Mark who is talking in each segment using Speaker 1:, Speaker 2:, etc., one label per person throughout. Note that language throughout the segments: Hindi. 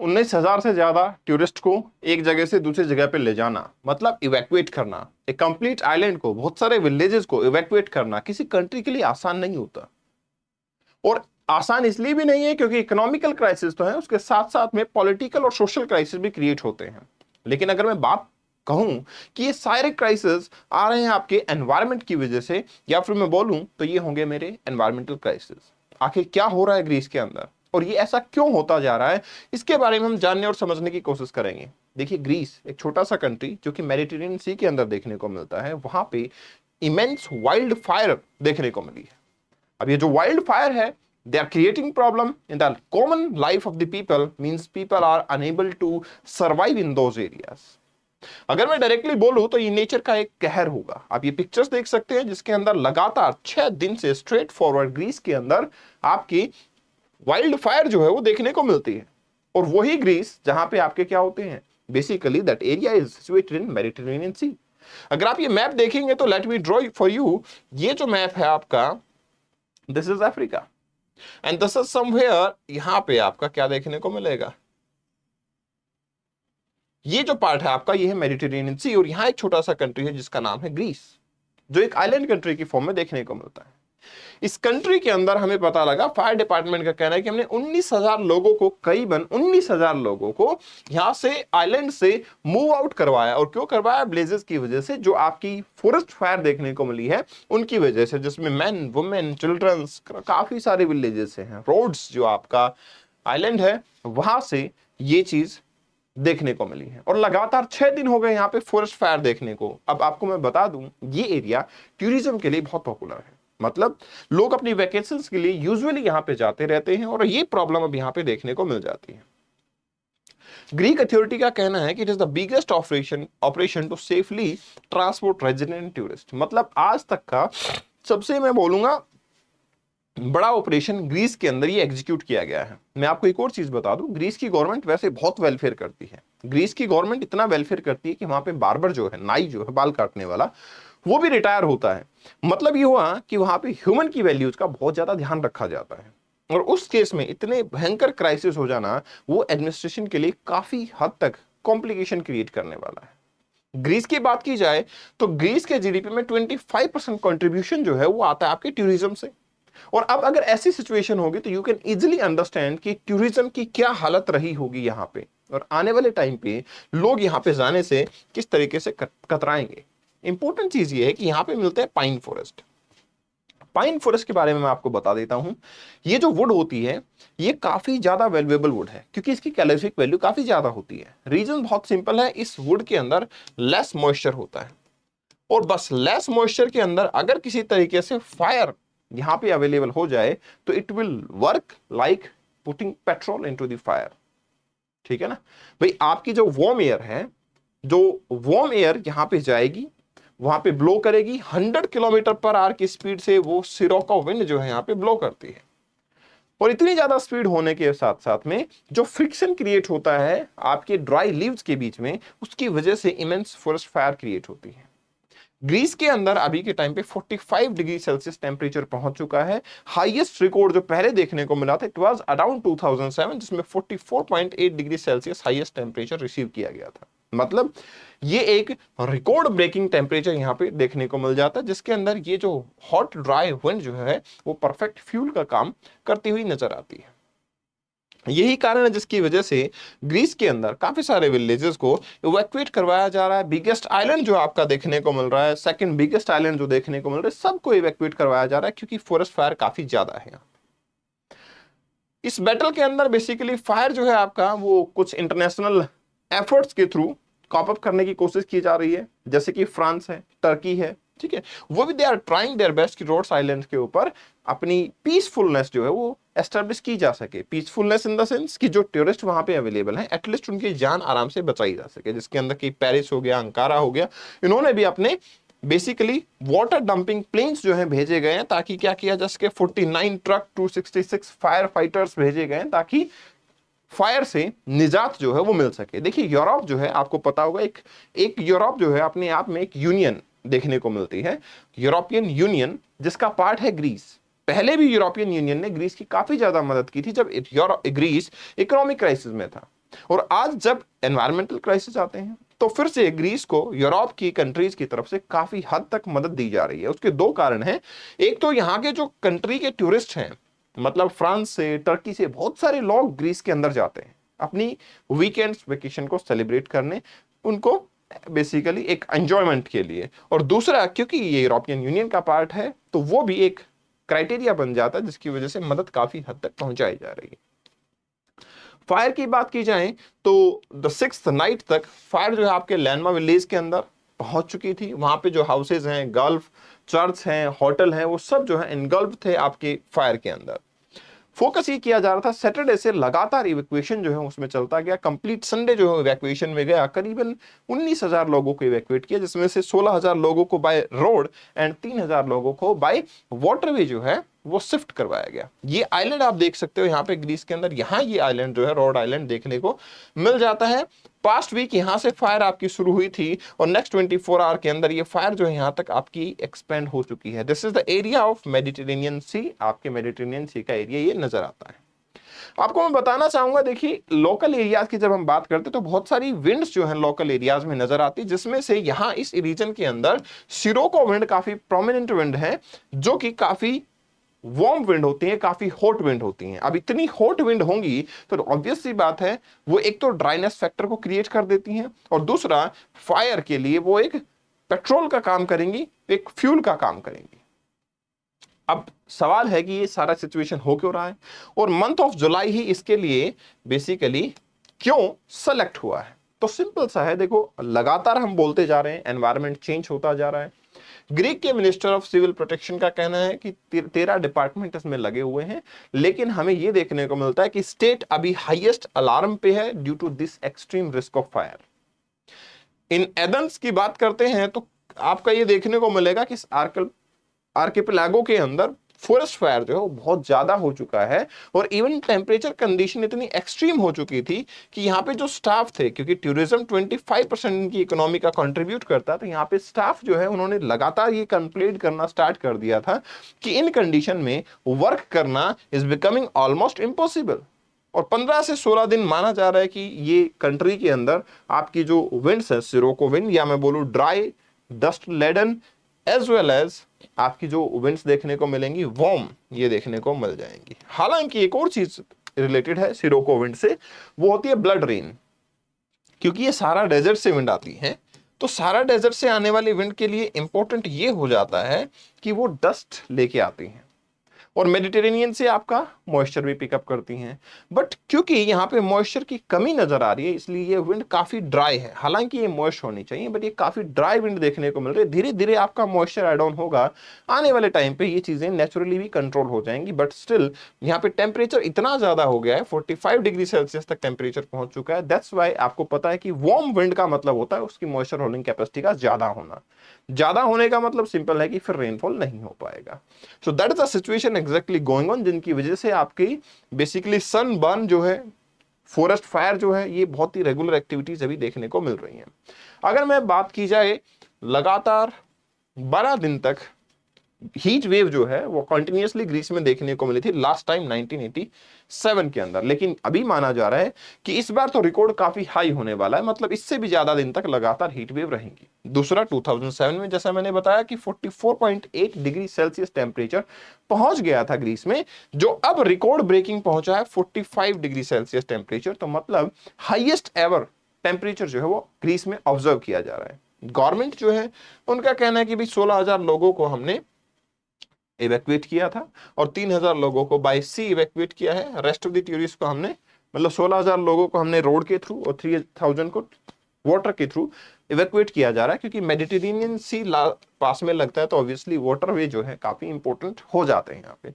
Speaker 1: 19,000 से ज्यादा टूरिस्ट को एक जगह से दूसरी जगह पे ले जाना, मतलब इवैक्यूएट करना, एक कंप्लीट आइलैंड को, बहुत सारे विलेजेस को इवैक्यूएट करना किसी कंट्री के लिए आसान नहीं होता। और आसान इसलिए भी नहीं है क्योंकि इकोनॉमिकल क्राइसिस तो है, उसके साथ साथ में पॉलिटिकल और सोशल क्राइसिस भी क्रिएट होते हैं। लेकिन अगर मैं बात कहूं कि ये सारे क्राइसिस आ रहे हैं आपके एनवायरनमेंट की वजह से, या फिर मैं बोलूं तो ये होंगे मेरे एनवायरमेंटल क्राइसिस। आखिर क्या हो रहा है ग्रीस के अंदर और ये ऐसा क्यों होता जा रहा है, इसके बारे में हम जानने और समझने की कोशिश करेंगे। देखिए, ग्रीस एक छोटा सा कंट्री जो कि मेडिटेरियन सी के अंदर देखने को मिलता है, वहां पे इमेंस वाइल्ड फायर देखने को मिली है। अब ये जो वाइल्ड फायर है, they are creating problem in the common life of the people, means people are unable to survive in those areas। अगर मैं डायरेक्टली बोलूं तो ये नेचर का एक कहर होगा। आप ये पिक्चर्स देख सकते हैं जिसके अंदर लगातार 6 दिन से स्ट्रेट फॉरवर्ड ग्रीस के अंदर आपकी वाइल्ड फायर जो है वो देखने को मिलती है। और वही ग्रीस जहां पे आपके क्या होते हैं, basically that area is situated in Mediterranean sea. अगर आप ये मैप देखेंगे तो let me draw for you, ये जो मैप है आपका, this is Africa and this is somewhere, यहां पे आपका क्या देखने को मिलेगा, ये जो पार्ट है आपका, ये है मेडिटेरेनियन सी। और यहां एक छोटा सा कंट्री है जिसका नाम है ग्रीस, जो एक आइलैंड कंट्री की फॉर्म में देखने को मिलता है। इस कंट्री के अंदर हमें पता लगा, फायर डिपार्टमेंट का कहना है कि हमने 19,000 लोगों को, करीबन 19,000 लोगों को यहां से आइलैंड से मूव आउट करवाया। और क्यों करवाया? ब्लेजेस की वजह से, जो आपकी फॉरेस्ट फायर देखने को मिली है उनकी वजह से, जिसमें मैन, वुमेन, चिल्ड्रंस, काफी सारे विलेजेस हैं, रोड्स, जो आपका आइलैंड है वहां से ये चीज देखने को मिली है। और लगातार 6 दिन हो गए यहाँ पे फॉरेस्ट फायर देखने को। अब आपको मैं बता दूं, ये एरिया टूरिज्म के लिए बहुत पॉपुलर है, मतलब लोग अपनी वेकेशंस के लिए यूजुअली यहाँ पे जाते रहते हैं और ये प्रॉब्लम अब यहाँ पे देखने को मिल जाती है। ग्रीक अथॉरिटी का कहना है कि it is the biggest operation to safely transport resident tourist, मतलब आज तक का सबसे, मैं बोलूंगा, बड़ा ऑपरेशन ग्रीस के अंदर ये एग्जीक्यूट किया गया है। मैं आपको एक और चीज बता दूं, ग्रीस की गवर्नमेंट वैसे बहुत वेलफेयर करती है। ग्रीस की गवर्नमेंट इतना वेलफेयर करती है कि वहां पे बार्बर जो है, नाई जो है, बाल काटने वाला, वो भी रिटायर होता है। मतलब ये हुआ कि वहां पे ह्यूमन की वैल्यूज का बहुत ज्यादा ध्यान रखा जाता है। और उस केस में इतने भयंकर क्राइसिस हो जाना, वो एडमिनिस्ट्रेशन के लिए काफी हद तक कॉम्प्लिकेशन क्रिएट करने वाला है। ग्रीस की बात की जाए तो ग्रीस के जीडीपी में 25% कंट्रीब्यूशन जो है वो आता है आपके टूरिज्म से। और अब अगर ऐसी सिचुएशन होगी तो यू कैन इजिली अंडरस्टैंड कि टूरिज्म की क्या हालत रही होगी यहाँ पे, और आने वाले टाइम पे लोग यहाँ पे जाने से किस तरीके से कतराएंगे। इंपॉर्टेंट चीज ये है कि यहाँ पे मिलते हैं पाइन फॉरेस्ट। पाइन फॉरेस्ट के बारे में मैं आपको बता देता हूं। ये जो वुड होती है, ये काफी ज्यादा वैल्यूएबल वुड है क्योंकि इसकी कैलोरीफिक वैल्यू काफी ज्यादा होती है। रीजन बहुत सिंपल है, इस वुड के अंदर लेस मॉइस्चर होता है। और बस लेस मॉइस्चर के अंदर अगर किसी तरीके से फायर यहां पे अवेलेबल हो जाए तो it will work like putting petrol into the fire. ठीक है ना भाई? आपकी जो वार्म एयर है, जो वार्म एयर यहां पे जाएगी, वहां पे ब्लो करेगी 100 किलोमीटर पर आवर की स्पीड से, वो सिरोका विंड जो है यहां पे ब्लो करती है। और इतनी ज्यादा स्पीड होने के साथ साथ में जो फ्रिक्शन क्रिएट होता है आपके ड्राई लीव्स के बीच में, उसकी वजह से इमेंस फॉरेस्ट फायर क्रिएट होती है। ग्रीस के अंदर अभी के टाइम पे 45 डिग्री सेल्सियस टेम्परेचर पहुंच चुका है। हाईएस्ट रिकॉर्ड जो पहले देखने को मिला था, इट वाज अराउंड 2007, जिसमें 44.8 degree Celsius highest temperature receive किया गया था। मतलब ये एक रिकॉर्ड ब्रेकिंग टेम्परेचर यहाँ पे देखने को मिल जाता है, जिसके अंदर ये जो हॉट ड्राई विंड जो है वो परफेक्ट फ्यूल का काम करती हुई नजर आती है। यही कारण है जिसकी वजह से ग्रीस के अंदर काफी सारे विलेजेस को इवैक्यूएट करवाया जा रहा है। बिगेस्ट आइलैंड जो आपका देखने को मिल रहा है, सेकंड बिगेस्ट आइलैंड जो देखने को मिल रहा है, सबको इवैक्यूएट करवाया जा रहा है क्योंकि फॉरेस्ट फायर काफी ज्यादा है। इस बैटल के अंदर बेसिकली फायर जो है आपका, वो कुछ इंटरनेशनल एफर्ट्स के थ्रू कॉप अप करने की कोशिश की जा रही है, जैसे कि फ्रांस है, टर्की है, ठीक है, वो भी they are trying their best कि रोड्स आइलैंड के ऊपर अपनी पीसफुलनेस जो है वो एस्टेब्लिश की जा सके। पीसफुलनेस इन द सेंस कि जो टूरिस्ट वहां पे अवेलेबल हैं, एटलीस्ट उनकी जान आराम से बचाई जा सके, जिसके अंदर कि पेरिस हो गया, अंकारा हो गया, इन्होंने भी अपने बेसिकली वाटर डंपिंग प्लेन्स जो हैं भेजे गए हैं, ताकि क्या किया जा सके, 49 ट्रक, 266 फायर फाइटर्स भेजे गए हैं ताकि फायर से निजात जो है वो मिल सके। देखिए, यूरोप जो है, आपको पता होगा, एक यूरोप जो है अपने आप में एक यूनियन देखने को मिलती है, यूरोपियन यूनियन, जिसका पार्ट है ग्रीस। पहले भी यूरोपियन यूनियन ने ग्रीस की काफी ज्यादा मदद की थी जब ग्रीस इकोनॉमिक क्राइसिस में था। और आज जब एनवायरमेंटल क्राइसिस आते हैं तो फिर से ग्रीस को यूरोप की कंट्रीज की तरफ से काफी हद तक मदद दी जा रही है। उसके दो कारण हैं। एक तो यहाँ के जो कंट्री के टूरिस्ट हैं, मतलब फ्रांस से, टर्की से बहुत सारे लोग ग्रीस के अंदर जाते हैं अपनी वीकेंड्स वेकेशन को सेलिब्रेट करने, उनको बेसिकली एक एंजॉयमेंट के लिए। और दूसरा, क्योंकि ये यूरोपियन यूनियन का पार्ट है तो वो भी एक क्राइटेरिया बन जाता है जिसकी वजह से मदद काफी हद तक पहुंचाई जा रही है। फायर की बात की जाए तो द 6th नाइट तक फायर जो है आपके लैंडमा विलेज के अंदर पहुंच चुकी थी। वहां पे जो हाउसेज हैं, गल्फ, चर्च हैं, होटल हैं, वो सब जो है इनगल्फ थे आपके फायर के अंदर। फोकस ये किया जा रहा था, सैटरडे से लगातार इवैक्यूएशन जो है उसमें चलता गया। कंप्लीट संडे जो है इवैक्यूएशन में गया, करीबन 19,000 लोगों को इवैक्यूएट किया, जिसमें से 16,000 लोगों को बाय रोड एंड 3,000 लोगों को बाय वाटरवे जो है वो शिफ्ट करवाया गया। ये आइलैंड आप देख सकते हो यहाँ पे ग्रीस के अंदर, यहाँ ये आइलैंड जो है रोड आइलैंड देखने को मिल जाता है। पास्ट वीक यहाँ से फायर आपकी शुरू हुई थी और नेक्स्ट 24 आवर के अंदर ये फायर जो है यहाँ तक आपकी एक्सपेंड हो चुकी है। This is the area of Mediterranean sea, आपके मेडिटेरेनियन सी का एरिया ये नजर आता है। आपको मैं बताना चाहूंगा, देखिए लोकल एरियाज की जब हम बात करते हैं तो बहुत सारी विंड्स जो है लोकल एरियाज में नजर आती है, जिसमें से यहाँ इस रीजन के अंदर सिरोको विंड काफी प्रोमिनेंट विंड है, जो कि काफी वार्म विंड होती है, काफी हॉट विंड होती हैं। अब इतनी हॉट विंड होंगी तो ऑब्वियस सी बात है वो एक तो ड्राइनेस फैक्टर को क्रिएट कर देती हैं और दूसरा फायर के लिए वो एक पेट्रोल का काम करेंगी, एक फ्यूल का काम करेंगी। अब सवाल है कि ये सारा सिचुएशन हो क्यों रहा है और मंथ ऑफ जुलाई ही इसके लिए बेसिकली क्यों सेलेक्ट हुआ है। तो सिंपल सा है, देखो लगातार हम बोलते जा रहे हैं एनवायरनमेंट चेंज होता जा रहा है। ग्रीक के मिनिस्टर ऑफ सिविल प्रोटेक्शन का कहना है कि 13 डिपार्टमेंट इसमें लगे हुए हैं, लेकिन हमें यह देखने को मिलता है कि स्टेट अभी हाईएस्ट अलार्म पे है due to this extreme risk of fire. In Athens की बात करते हैं तो आपका यह देखने को मिलेगा कि आर्किपेलागो के अंदर फॉरेस्ट फायर जो है वो बहुत ज्यादा हो चुका है और इवन टेम्परेचर कंडीशन इतनी एक्सट्रीम हो चुकी थी कि यहाँ पे जो स्टाफ थे, क्योंकि टूरिज्म 25% इनकी इकोनॉमी का कंट्रीब्यूट करता है, तो यहाँ पे स्टाफ जो है उन्होंने लगातार ये कंप्लेंट करना स्टार्ट कर दिया था कि इन कंडीशन में वर्क करना इज बिकमिंग ऑलमोस्ट इम्पॉसिबल। और 15 से 16 दिन माना जा रहा है कि ये कंट्री के अंदर आपकी जो विंड्स है, सिरोको विंड या मैं बोलूँ dry dust laden as well as आपकी जो विंड्स देखने को मिलेंगी वार्म, ये देखने को मिल जाएंगी। हालांकि एक और चीज रिलेटेड है सिरोको विंड से, वो होती है ब्लड रेन। क्योंकि ये सारा डेजर्ट से विंड आती है, तो सारा डेजर्ट से आने वाली विंड के लिए इंपॉर्टेंट ये हो जाता है कि वो डस्ट लेके आती हैं और मेडिटेरेनियन से आपका मॉइस्चर भी पिकअप करती हैं। बट क्योंकि यहाँ पे मॉइस्चर की कमी नजर आ रही है, इसलिए ये विंड काफी ड्राई है। हालांकि ये मॉइस्ट होनी चाहिए, बट ये काफी ड्राई विंड देखने को मिल रही है। धीरे धीरे आपका मॉइस्चर ऐड ऑन होगा, आने वाले टाइम पे ये चीजें नेचुरली भी कंट्रोल हो जाएंगी। बट स्टिल यहाँ पे टेम्परेचर इतना ज्यादा हो गया है, 45 डिग्री सेल्सियस तक टेम्परेचर पहुंच चुका है। दैट्स वाई आपको पता है कि वार्म विंड का मतलब होता है उसकी मॉइस्चर होल्डिंग कैपेसिटी का ज्यादा होना। ज्यादा होने का मतलब सिंपल है कि फिर रेनफॉल नहीं हो पाएगा। So that is the situation exactly going on, जिनकी वजह से आपकी बेसिकली सन बर्न जो है, फॉरेस्ट फायर जो है, ये बहुत ही रेगुलर एक्टिविटीज अभी देखने को मिल रही हैं। अगर मैं बात की जाए, लगातार 12 दिन तक हीट वेव जो है वो कंटिन्यूअसली ग्रीस में देखने को मिली थी लास्ट टाइम 1987 के अंदर, लेकिन अभी माना जा रहा है कि इस बार तो रिकॉर्ड काफी हाई होने वाला है, मतलब इससे भी ज्यादा दिन तक लगातार हीट वेव रहेंगी। दूसरा, 2007 में जैसा मैंने बताया कि 44.8 डिग्री सेल्सियस टेम्परेचर पहुंच गया था ग्रीस में, जो अब रिकॉर्ड ब्रेकिंग पहुंचा है 45 डिग्री सेल्सियस टेम्परेचर। तो मतलब हाईएस्ट एवर टेम्परेचर जो है वो ग्रीस में ऑब्जर्व किया जा रहा है। गवर्नमेंट जो है उनका कहना है कि भाई 16,000 लोगों को हमने इवैक्यूएट किया था और 3,000 लोगों को बाय सी इवैक्यूएट किया है। रेस्ट ऑफ द टूरिस्ट को हमने, मतलब 16,000 लोगों को हमने रोड के थ्रू और 3,000 को वाटर के थ्रू इवैक्यूएट किया जा रहा है, क्योंकि मेडिटेरेनियन सी पास में लगता है तो ऑब्वियसली वाटरवे जो है काफी इंपॉर्टेंट हो जाते हैं यहाँ पे।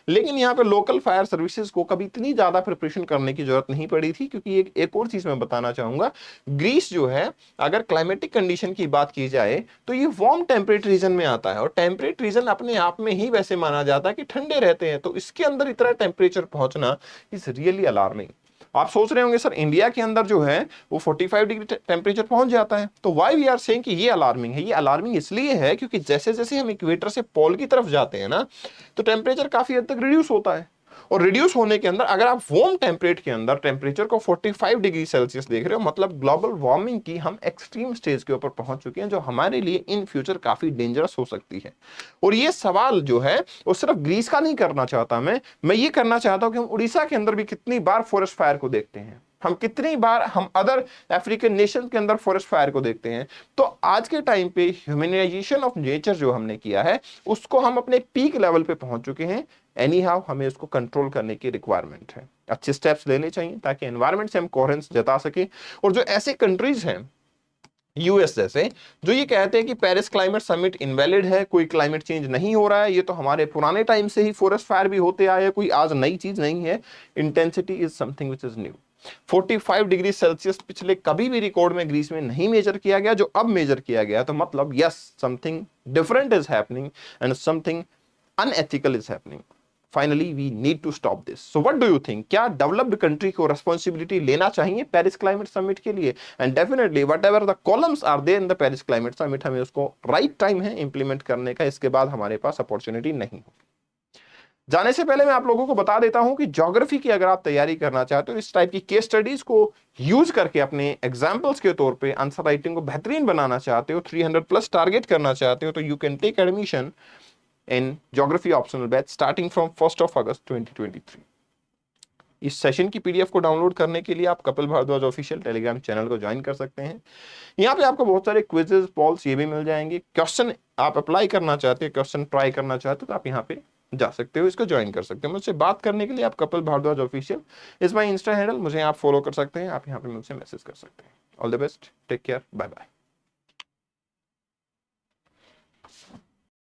Speaker 1: लेकिन यहाँ पे लोकल फायर सर्विसेज को कभी इतनी ज्यादा प्रिपरेशन करने की जरूरत नहीं पड़ी थी, क्योंकि एक और चीज मैं बताना चाहूंगा, ग्रीस जो है अगर क्लाइमेटिक कंडीशन की बात की जाए तो ये वार्म टेम्परेट रीजन में आता है और टेम्परेट रीजन अपने आप में ही वैसे माना जाता है कि ठंडे रहते हैं, तो इसके अंदर इतना टेम्परेचर पहुंचना इज रियली अलार्मिंग। आप सोच रहे होंगे सर इंडिया के अंदर जो है वो 45 डिग्री टेम्परेचर पहुंच जाता है, तो व्हाई वी आर सेइंग कि ये अलार्मिंग है। ये अलार्मिंग इसलिए है क्योंकि जैसे जैसे हम इक्वेटर से पोल की तरफ जाते हैं ना, तो टेम्परेचर काफी हद तक रिड्यूस होता है और रिड्यूस होने के अंदर अगर आप वार्म टेम्परेट के अंदर टेम्परेचर को 45 डिग्री सेल्सियस देख रहे हो, मतलब ग्लोबल वार्मिंग की हम एक्सट्रीम स्टेज के ऊपर पहुंच चुके हैं, जो हमारे लिए इन फ्यूचर काफी डेंजरस हो सकती है। और ये सवाल जो है वो सिर्फ ग्रीस का नहीं करना चाहता मैं ये करना चाहता हूं कि हम उड़ीसा के अंदर भी कितनी बार फॉरेस्ट फायर को देखते हैं, हम कितनी बार हम अदर अफ्रीकन नेशन के अंदर फॉरेस्ट फायर को देखते हैं। तो आज के टाइम पे ह्यूमनाइजेशन ऑफ नेचर जो हमने किया है उसको हम अपने पीक लेवल पे पहुंच चुके हैं। एनी हाउ हमें उसको कंट्रोल करने की रिक्वायरमेंट है, अच्छे स्टेप्स लेने चाहिए ताकि एनवायरमेंट से हम कोहेरेंस जता सके। और जो ऐसे कंट्रीज हैं यूएस जैसे, जो ये कहते हैं कि पेरिस क्लाइमेट समिट इनवैलिड है, कोई क्लाइमेट चेंज नहीं हो रहा है, ये तो हमारे पुराने टाइम से ही फॉरेस्ट फायर भी होते आए हैं, कोई आज नई चीज नहीं है, intensity is something which is new. 45 degree Celsius पिछले कभी भी रिकॉर्ड में ग्रीस में नहीं मेजर किया गया, जो अब मेजर किया गया, तो मतलब yes something different is happening and something unethical is happening. Finally we need to stop this. So what do you think, क्या डेवलप्ड कंट्री को रेस्पॉन्सिबिलिटी लेना चाहिए पेरिस क्लाइमेट समिट के लिए? And definitely whatever the columns are there in the Paris climate summit, हमें उसको राइट टाइम है इंप्लीमेंट करने का, इसके बाद हमारे पास अपॉर्चुनिटी नहीं होगी। जाने से पहले मैं आप लोगों को बता देता हूं कि ज्योग्राफी की अगर आप तैयारी करना चाहते हो, इस टाइप की केस स्टडीज को यूज करके अपने एग्जाम्पल्स के तौर पे आंसर राइटिंग को बेहतरीन बनाना चाहते हो, 300 प्लस टारगेट करना चाहते हो, तो you can take admission in geography optional batch starting from 1st of August 2023। इस सेशन की पीडीएफ को डाउनलोड करने के लिए आप Kapil Bhardwaj official Telegram channel को ज्वाइन कर सकते हैं। यहाँ पे आपको बहुत सारे क्विजेस पॉल्स ये भी मिल जाएंगे, क्वेश्चन आप अप्लाई करना चाहते हो, क्वेश्चन ट्राई करना चाहते हो, तो आप यहाँ पे जा सकते हो, इसको ज्वाइन कर सकते हो। मुझसे बात करने के लिए आप Kapil Bhardwaj official is my insta handle, मुझे आप फॉलो कर सकते हैं, आप यहाँ पे मुझसे मैसेज कर सकते हैं। All the best, take care, bye bye.